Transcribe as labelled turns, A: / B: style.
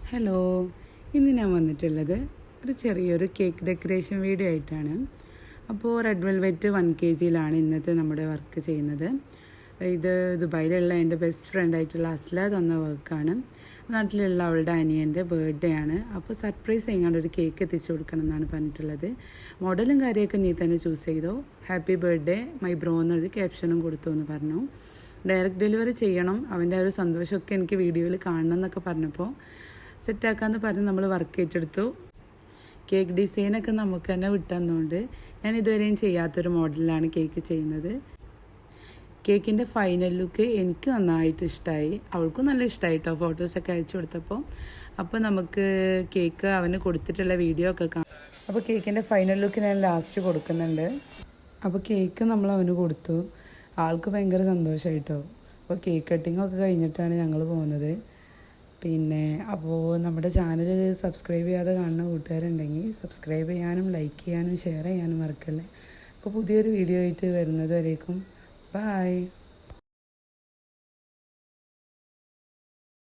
A: Hello, ഇന്ന് ഞാൻ വന്നിട്ടുള്ളത് ഒരു ചെറിയൊരു കേക്ക് ഡെക്കറേഷൻ വീഡിയോ ആയിട്ടാണ്. അപ്പോൾ റെഡ് വെൽവെറ്റ് 1 kg ഇന്നത്തെ നമ്മുടെ വർക്ക് ചെയ്യുന്നത്. ഇത് ദുബായിലുള്ള എൻ്റെ ബെസ്റ്റ് ഫ്രണ്ട് ആയിട്ടുള്ള അസ്ല തന്ന വർക്കാണ്. നാട്ടിലുള്ള അവളുടെ അനിയൻ്റെ ബർത്ത്ഡേ ആണ്. അപ്പോൾ സർപ്രൈസ് ചെയ്യാണ്ട് ഒരു കേക്ക് എത്തിച്ചു കൊടുക്കണം എന്നാണ് പറഞ്ഞിട്ടുള്ളത്. മോഡലും കാര്യമൊക്കെ നീ തന്നെ ചൂസ് ചെയ്തോ. ഹാപ്പി ബർത്ത്ഡേ മൈ ബ്രോ എന്നൊരു ക്യാപ്ഷനും കൊടുത്തു എന്ന് പറഞ്ഞു. ഡയറക്റ്റ് ഡെലിവറി ചെയ്യണം, അവൻ്റെ ആ ഒരു സന്തോഷമൊക്കെ എനിക്ക് വീഡിയോയിൽ കാണണം എന്നൊക്കെ പറഞ്ഞപ്പോൾ സെറ്റാക്കാമെന്ന് പറഞ്ഞ് നമ്മൾ വർക്ക് ഏറ്റെടുത്തു. കേക്ക് ഡിസൈനൊക്കെ നമുക്ക് തന്നെ വിട്ടുതന്നുകൊണ്ട് ഞാൻ ഇതുവരെയും ചെയ്യാത്തൊരു മോഡലിലാണ് കേക്ക് ചെയ്യുന്നത്. കേക്കിൻ്റെ ഫൈനൽ ലുക്ക് എനിക്ക് നന്നായിട്ട് ഇഷ്ടമായി, അവൾക്കും നല്ല ഇഷ്ടമായി കേട്ടോ. ഫോട്ടോസൊക്കെ അയച്ചു കൊടുത്തപ്പോൾ അപ്പോൾ നമുക്ക് കേക്ക് അവന് കൊടുത്തിട്ടുള്ള വീഡിയോ ഒക്കെ കാണാം. അപ്പോൾ കേക്കിൻ്റെ ഫൈനൽ ലുക്ക് ഞാൻ ലാസ്റ്റ് കൊടുക്കുന്നുണ്ട്. അപ്പോൾ കേക്ക് നമ്മൾ അവന് കൊടുത്തു, ആൾക്ക് ഭയങ്കര സന്തോഷമായിട്ടോ. അപ്പോൾ കേക്ക് കട്ടിങ്ങൊക്കെ കഴിഞ്ഞിട്ടാണ് ഞങ്ങൾ പോകുന്നത്. അപ്പോൾ നമ്മുടെ ചാനൽ സബ്സ്ക്രൈബ് ചെയ്യാതെ കാണുന്ന കൂട്ടുകാരുണ്ടെങ്കിൽ സബ്സ്ക്രൈബ് ചെയ്യാനും ലൈക്ക് ചെയ്യാനും ഷെയർ ചെയ്യാനും മറക്കല്ലേ. അപ്പോൾ പുതിയൊരു വീഡിയോ ആയിട്ട് വരുന്നത് വരേക്കും ബൈ.